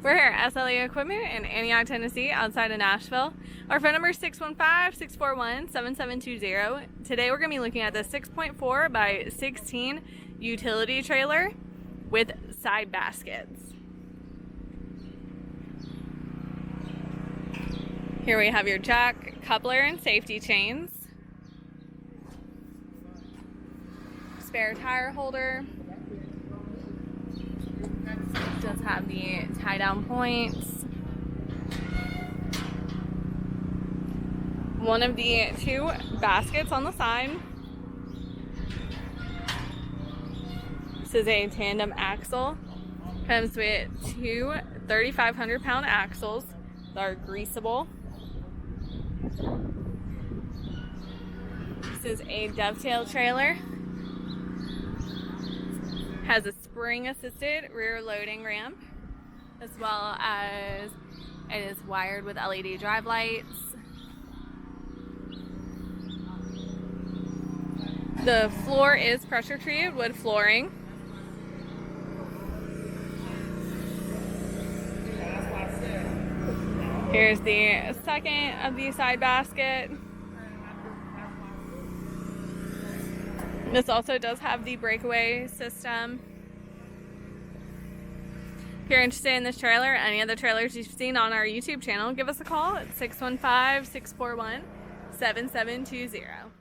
We're here at SLE Equipment in Antioch, Tennessee, outside of Nashville. Our phone number is 615-641-7720. Today we're going to be looking at the 6.4 by 16 utility trailer with side baskets. Here we have your jack, coupler, and safety chains. Spare tire holder. Does have the tie down points. One of the two baskets on the side. This is a tandem axle. Comes with two 3,500-pound axles that are greaseable. This is a dovetail trailer. Has a spring-assisted rear loading ramp, as well as it is wired with LED drive lights. The floor is pressure-treated wood flooring. Here's the second of the side basket. This also does have the breakaway system. If you're interested in this trailer or any of the trailers you've seen on our YouTube channel, give us a call at 615-641-7720.